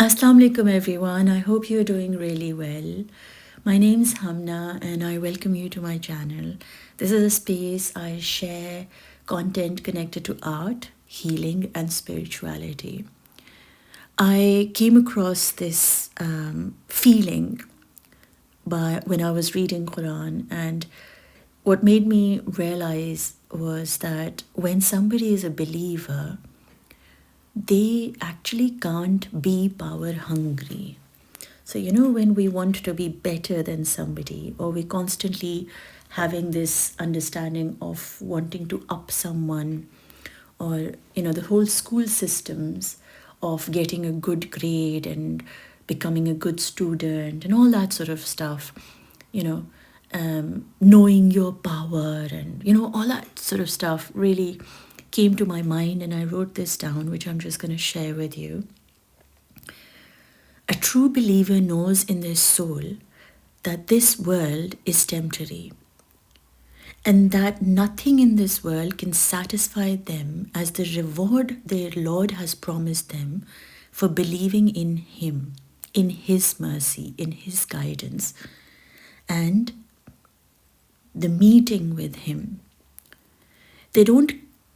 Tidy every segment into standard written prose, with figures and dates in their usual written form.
Assalamu alaikum everyone. I hope you're doing really well. My name's HUMNA and I welcome you to my channel. This is a space I share content connected to art, healing and spirituality. I came across this feeling when I was reading Qur'an, and what made me realize was that when somebody is a believer, they actually can't be power hungry. So, when we want to be better than somebody, or we constantly having this understanding of wanting to up someone, or, the whole school systems of getting a good grade and becoming a good student and all that sort of stuff, knowing your power and, all that sort of stuff really came to my mind, and I wrote this down, which I'm just going to share with you. A true believer knows in their soul that this world is temporary and that nothing in this world can satisfy them as the reward their Lord has promised them for believing in Him, in His mercy, in His guidance, and the meeting with Him. They don't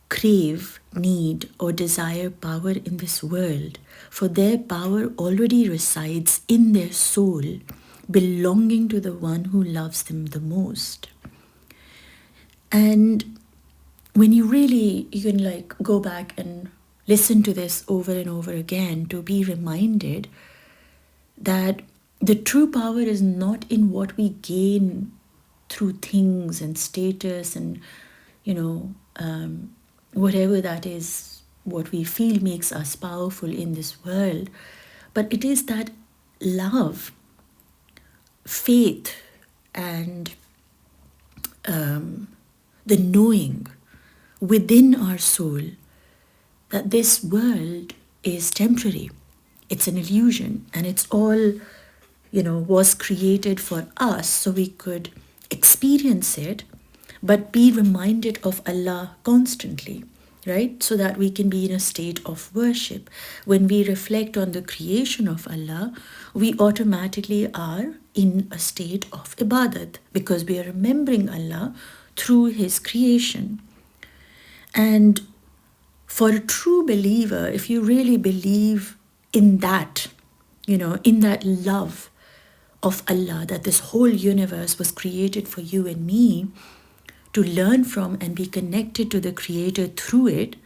crave, need, or desire power in this world, for their power already resides in their soul, belonging to the one who loves them the most. And when you can go back and listen to this over and over again to be reminded that the true power is not in what we gain through things and status and, whatever that is, what we feel makes us powerful in this world, but it is that love, faith, and the knowing within our soul that this world is temporary. It's an illusion, and it's all, was created for us so we could experience it, but be reminded of Allah constantly, right? So that we can be in a state of worship. When we reflect on the creation of Allah, we automatically are in a state of ibadat because we are remembering Allah through His creation. And for a true believer, if you really believe in that, in that love of Allah, that this whole universe was created for you and me, to learn from and be connected to the Creator through it,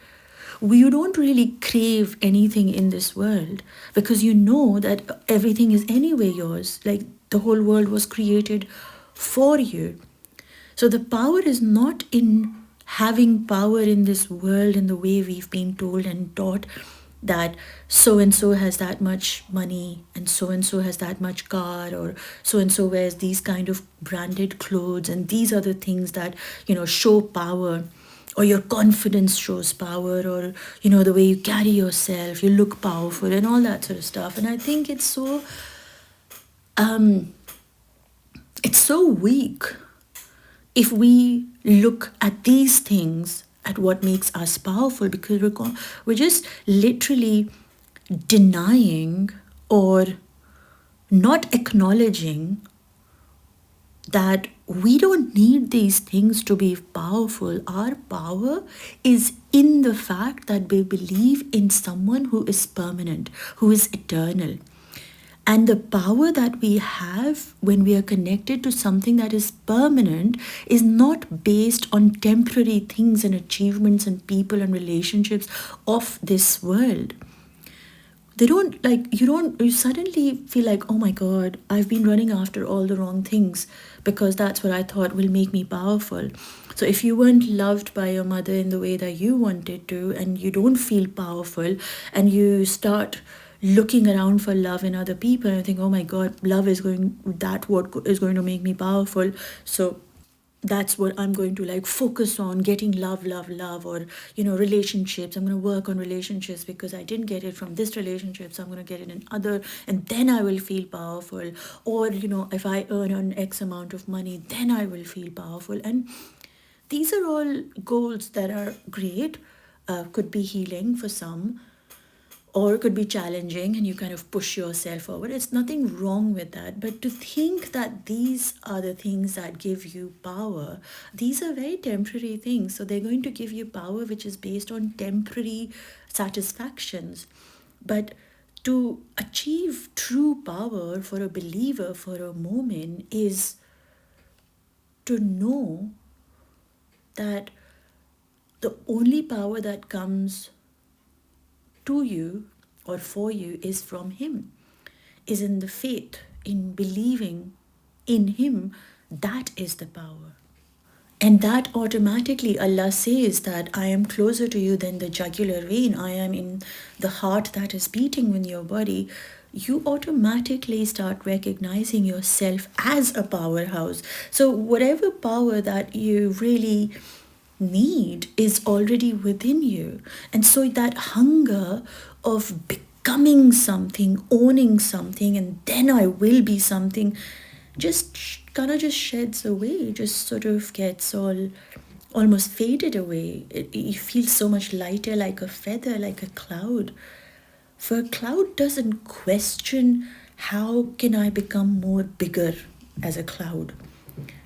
you don't really crave anything in this world because you know that everything is anyway yours. Like the whole world was created for you. So the power is not in having power in this world in the way we've been told and taught that so-and-so has that much money and so has that much car, or so-and-so wears these kind of branded clothes, and these are the things that, show power, or your confidence shows power, or, the way you carry yourself, you look powerful and all that sort of stuff. And I think it's so weak if we look at these things at what makes us powerful, because we're just literally denying or not acknowledging that we don't need these things to be powerful. Our power is in the fact that we believe in someone who is permanent, who is eternal. And the power that we have when we are connected to something that is permanent is not based on temporary things and achievements and people and relationships of this world. You suddenly feel like, oh my God, I've been running after all the wrong things because that's what I thought will make me powerful. So if you weren't loved by your mother in the way that you wanted to, and you don't feel powerful, and you start looking around for love in other people and think, oh my God, what is going to make me powerful. So that's what I'm going to focus on, getting love, or, relationships. I'm going to work on relationships because I didn't get it from this relationship. So I'm going to get it in other, and then I will feel powerful. Or, if I earn an X amount of money, then I will feel powerful. And these are all goals that are great, could be healing for some, or it could be challenging and you kind of push yourself forward. It's nothing wrong with that. But to think that these are the things that give you power, these are very temporary things. So they're going to give you power which is based on temporary satisfactions. But to achieve true power for a believer for a moment is to know that the only power that comes to you or for you is from Him, is in the faith, in believing in Him. That is the power. And that automatically, Allah says that I am closer to you than the jugular vein. I am in the heart that is beating in your body. You automatically start recognizing yourself as a powerhouse. So, whatever power that you really need is already within you. And so, that hunger of becoming something, owning something, and then I will be something, just kind of just sheds away, just sort of gets all almost faded away. You feel so much lighter, like a feather, like a cloud. For a cloud doesn't question, how can I become more bigger as a cloud?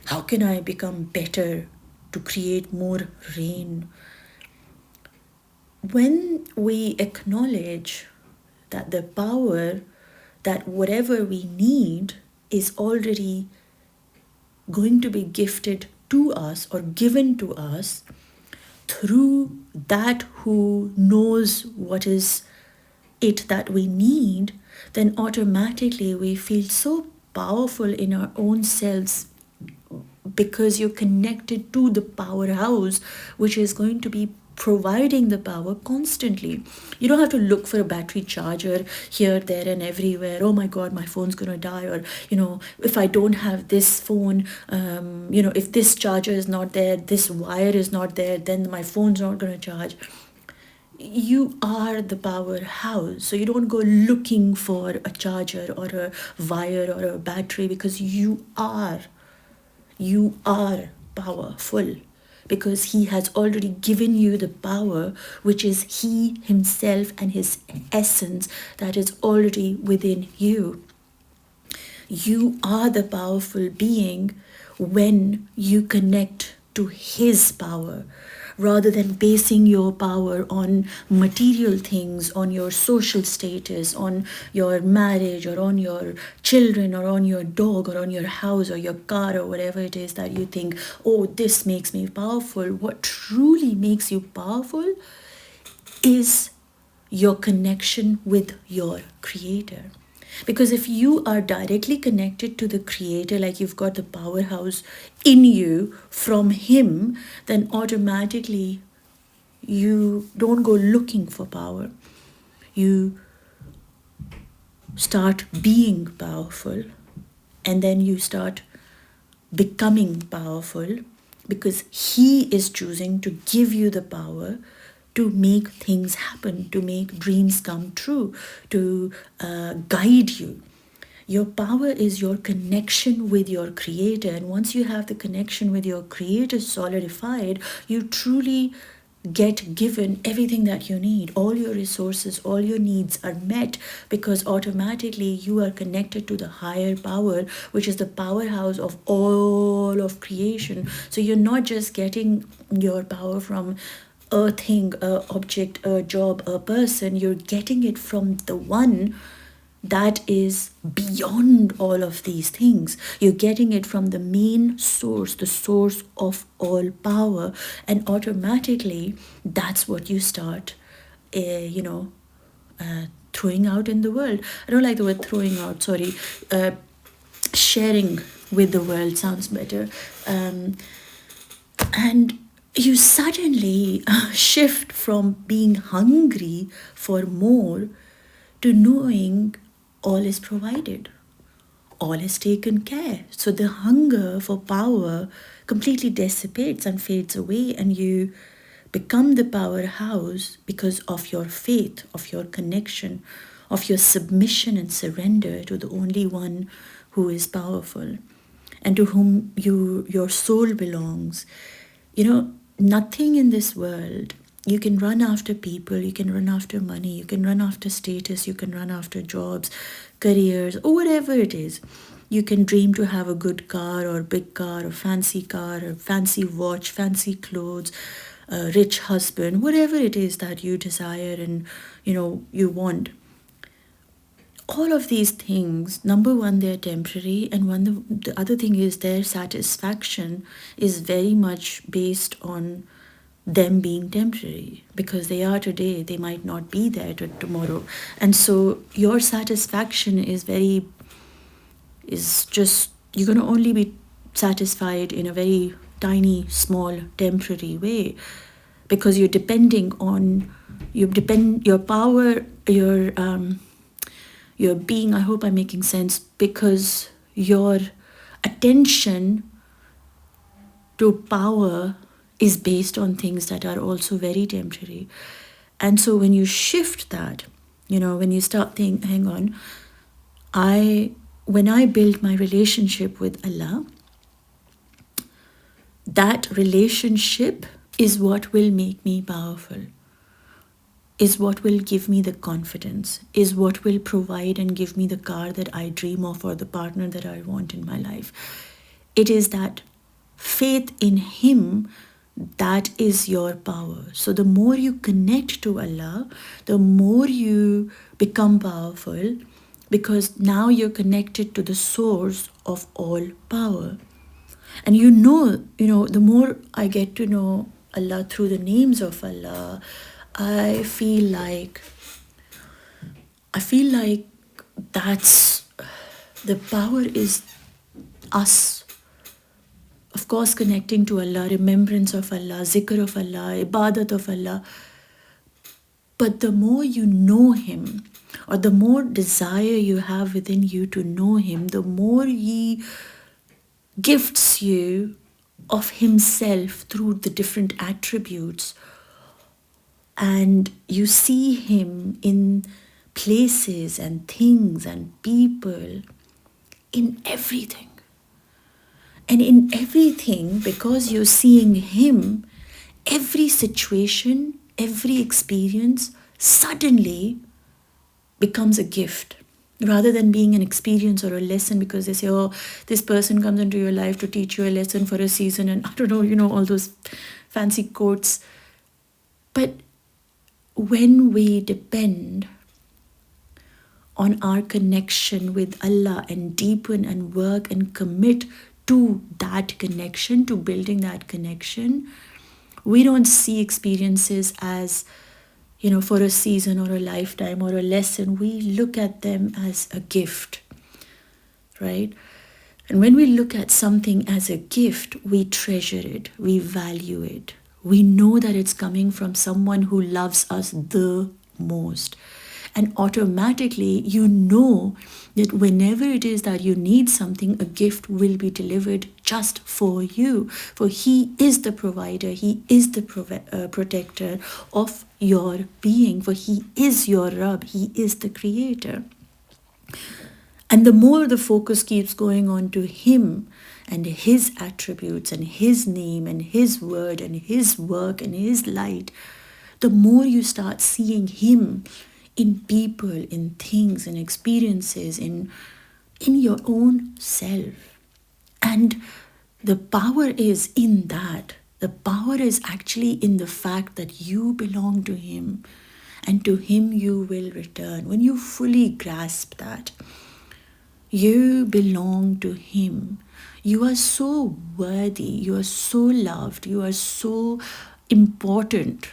How can I become better to create more rain? When we acknowledge that the power, that whatever we need is already going to be gifted to us or given to us through that who knows what is it that we need, then automatically we feel so powerful in our own selves, because you're connected to the powerhouse which is going to be providing the power constantly. You don't have to look for a battery charger here, there, and everywhere. Oh my God, my phone's gonna die, or if I don't have this phone, if this charger is not there, this wire is not there, then my phone's not gonna charge. You are the powerhouse, so you don't go looking for a charger or a wire or a battery, because you are powerful, because He has already given you the power, which is He Himself and His essence that is already within you. You are the powerful being when you connect to His power, rather than basing your power on material things, on your social status, on your marriage, or on your children, or on your dog, or on your house, or your car, or whatever it is that you think, oh, this makes me powerful. What truly makes you powerful is your connection with your Creator. Because if you are directly connected to the Creator, like you've got the powerhouse in you from Him, then automatically you don't go looking for power. You start being powerful, and then you start becoming powerful, because He is choosing to give you the power to make things happen, to make dreams come true, to guide you. Your power is your connection with your Creator. And once you have the connection with your Creator solidified, you truly get given everything that you need. All your resources, all your needs are met, because automatically you are connected to the higher power, which is the powerhouse of all of creation. So you're not just getting your power from a thing, a object, a job, a person. You're getting it from the one that is beyond all of these things. You're getting it from the main source, the source of all power, and automatically that's what you start throwing out in the world. I don't like the word throwing out, sorry. Sharing with the world sounds better. And you suddenly shift from being hungry for more to knowing all is provided, all is taken care. So the hunger for power completely dissipates and fades away, and you become the powerhouse because of your faith, of your connection, of your submission and surrender to the only one who is powerful and to whom your soul belongs. Nothing in this world You can run after people, you can run after money, you can run after status, you can run after jobs, careers, or whatever it is. You can dream to have a good car or big car or fancy watch, fancy clothes, a rich husband, whatever it is that you desire and you want. All of these things, number one, they're temporary, and the other thing is their satisfaction is very much based on them being temporary, because they are today, they might not be there tomorrow. And so your satisfaction is just, you're going to only be satisfied in a very tiny, small, temporary way, because you're depending on your power, your being. I hope I'm making sense, because your attention to power is based on things that are also very temporary. And so when you shift that, when you start thinking, hang on, when I build my relationship with Allah, that relationship is what will make me powerful, is what will give me the confidence, is what will provide and give me the car that I dream of or the partner that I want in my life. It is that faith in Him that is your power. So the more you connect to Allah, the more you become powerful, because now you're connected to the source of all power. And the more I get to know Allah through the names of Allah, I feel like that's the power is us. Of course, connecting to Allah, remembrance of Allah, zikr of Allah, ibadat of Allah. But the more you know Him, or the more desire you have within you to know Him, the more He gifts you of Himself through the different attributes. And you see Him in places and things and people, in everything. And in everything, because you're seeing Him, every situation, every experience suddenly becomes a gift, rather than being an experience or a lesson, because they say, oh, this person comes into your life to teach you a lesson for a season, and I don't know, all those fancy quotes. But when we depend on our connection with Allah and deepen and work and commit to that connection, to building that connection, we don't see experiences as, for a season or a lifetime or a lesson. We look at them as a gift, right? And when we look at something as a gift, we treasure it, we value it. We know that it's coming from someone who loves us the most. And automatically, that whenever it is that you need something, a gift will be delivered just for you. For He is the provider, He is the protector of your being. For He is your Rabb, He is the creator. And the more the focus keeps going on to Him and His attributes and His name and His word and His work and His light, the more you start seeing Him in people, in things, in experiences, in your own self. And the power is in that. The power is actually in the fact that you belong to Him, and to Him you will return. When you fully grasp that, you belong to Him. You are so worthy, you are so loved, you are so important.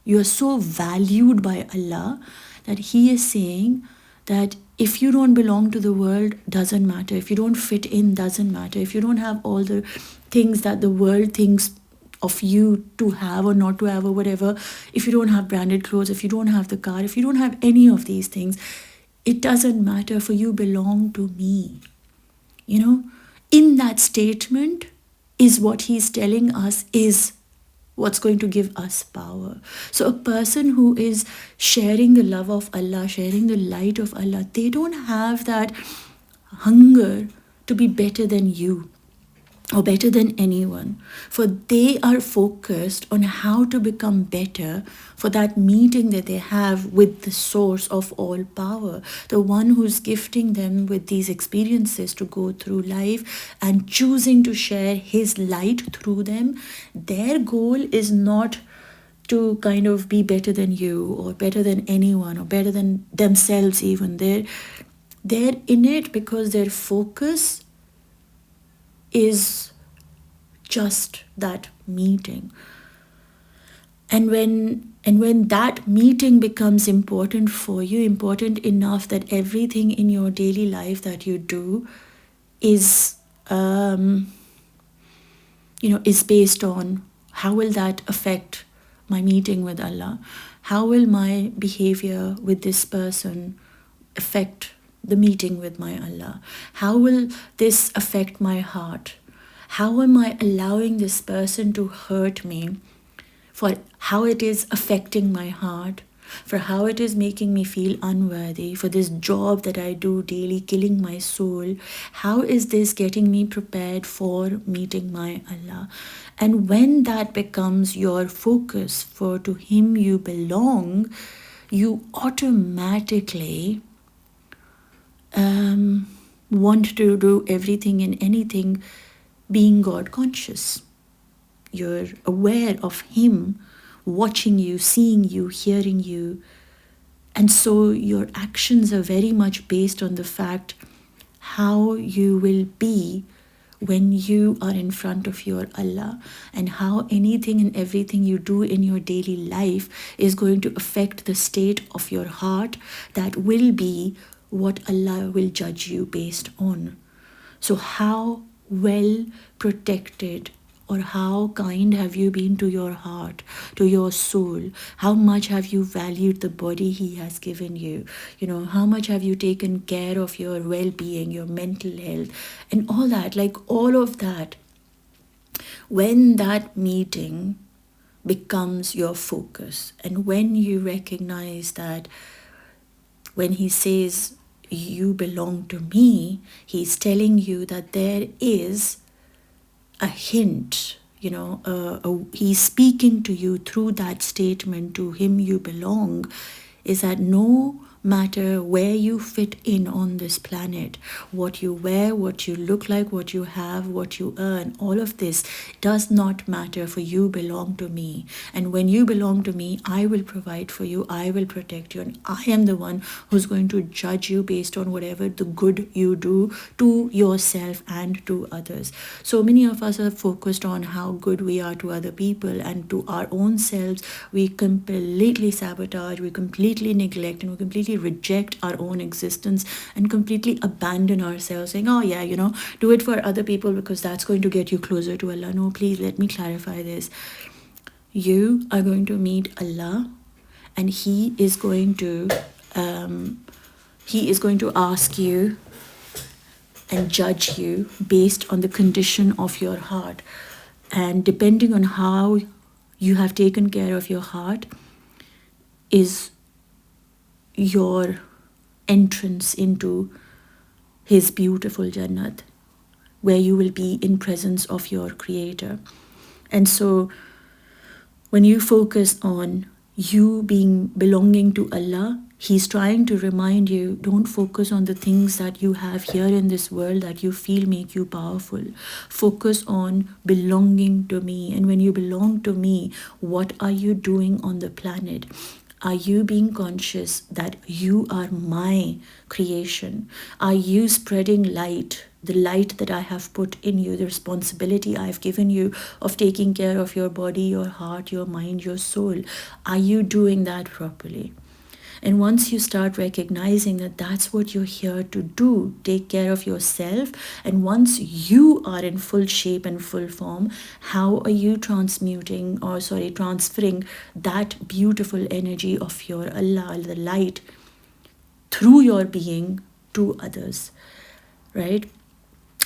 You are so valued by Allah that He is saying that if you don't belong to the world, doesn't matter. If you don't fit in, doesn't matter. If you don't have all the things that the world thinks of you to have or not to have or whatever, if you don't have branded clothes, if you don't have the car, if you don't have any of these things, it doesn't matter, for you belong to me. In that statement is what He's telling us is what's going to give us power. So a person who is sharing the love of Allah, sharing the light of Allah, they don't have that hunger to be better than you. or better than anyone, for they are focused on how to become better for that meeting that they have with the source of all power, the one who's gifting them with these experiences to go through life and choosing to share his light through them. Their goal is not to kind of be better than you or better than anyone or better than themselves even. They're in it because their focus is just that meeting. And when that meeting becomes important for you, important enough that everything in your daily life that you do is is based on how will that affect my meeting with Allah? How will my behavior with this person affect the meeting with my Allah? How will this affect my heart? How am I allowing this person to hurt me? For how it is affecting my heart, for how it is making me feel unworthy, for this job that I do daily killing my soul. How is this getting me prepared for meeting my Allah? And when that becomes your focus, for to Him you belong, you automatically want to do everything and anything being God conscious. You're aware of Him watching you, seeing you, hearing you. And so your actions are very much based on the fact how you will be when you are in front of your Allah, and how anything and everything you do in your daily life is going to affect the state of your heart that will be what Allah will judge you based on. So how well protected or how kind have you been to your heart, to your soul? How much have you valued the body He has given you? How much have you taken care of your well-being, your mental health, and all that, like all of that. When that meeting becomes your focus, and when you recognize that when He says, you belong to me, He's telling you that there is a hint, He's speaking to you through that statement, to Him you belong, is that no matter where you fit in on this planet, what you wear, what you look like, what you have, what you earn, all of this does not matter, for you belong to me. And when you belong to me, I will provide for you, I will protect you, and I am the one who's going to judge you based on whatever the good you do to yourself and to others. So many of us are focused on how good we are to other people, and to our own selves we completely sabotage, we completely neglect, and we completely reject our own existence and completely abandon ourselves, saying, oh yeah, do it for other people because that's going to get you closer to Allah. No, please let me clarify this. You are going to meet Allah, and He is going to ask you and judge you based on the condition of your heart. And depending on how you have taken care of your heart is your entrance into His beautiful Jannat, where you will be in presence of your Creator. And so when you focus on you belonging to Allah, He's trying to remind you, don't focus on the things that you have here in this world that you feel make you powerful. Focus on belonging to me. And when you belong to me, what are you doing on the planet? Are you being conscious that you are my creation? Are you spreading light, the light that I have put in you, the responsibility I've given you of taking care of your body, your heart, your mind, your soul? Are you doing that properly? And once you start recognizing that that's what you're here to do, take care of yourself, and once you are in full shape and full form, how are you transferring that beautiful energy of your Allah, the light, through your being to others, right?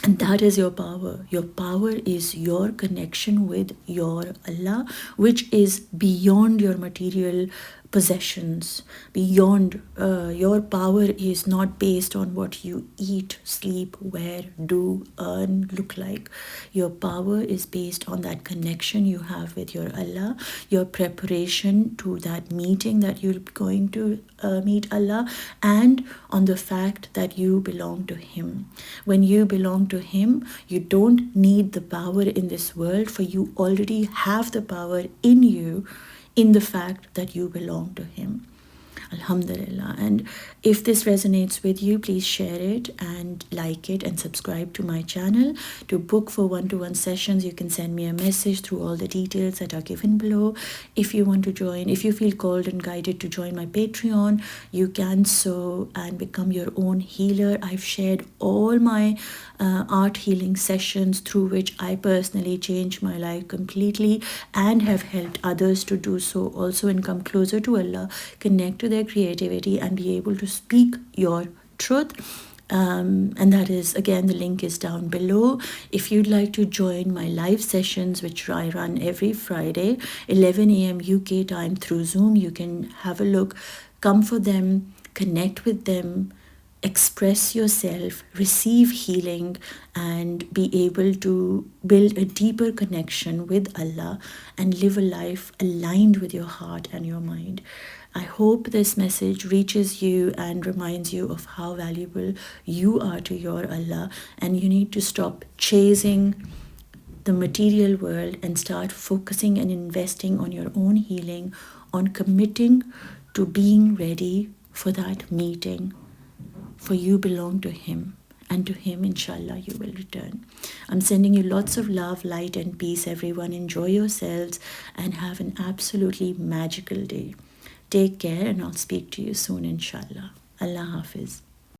And that is your power. Your power is your connection with your Allah, which is beyond your material possessions, beyond your power is not based on what you eat, sleep, wear, do, earn, look like. Your power is based on that connection you have with your Allah, your preparation to that meeting that you're going to meet Allah, and on the fact that you belong to Him. When you belong to Him, you don't need the power in this world, for you already have the power in you, in the fact that you belong to Him. Alhamdulillah. And if this resonates with you, please share it and like it and subscribe to my channel. To book for one-to-one sessions, you can send me a message through all the details that are given below. If you want to join, if you feel called and guided to join my Patreon, you can so and become your own healer. I've shared all my art healing sessions through which I personally changed my life completely and have helped others to do so also, and come closer to Allah, connect to their creativity, and be able to speak your truth. And that is, again, the link is down below. If you'd like to join my live sessions, which I run every Friday 11 a.m. UK time through Zoom, you can have a look, come for them, connect with them, express yourself, receive healing, and be able to build a deeper connection with Allah and live a life aligned with your heart and your mind. I hope this message reaches you and reminds you of how valuable you are to your Allah, and you need to stop chasing the material world and start focusing and investing on your own healing, on committing to being ready for that meeting. For you belong to Him, and to Him, inshallah, you will return. I'm sending you lots of love, light, and peace, everyone. Enjoy yourselves and have an absolutely magical day. Take care, and I'll speak to you soon, inshallah. Allah Hafiz.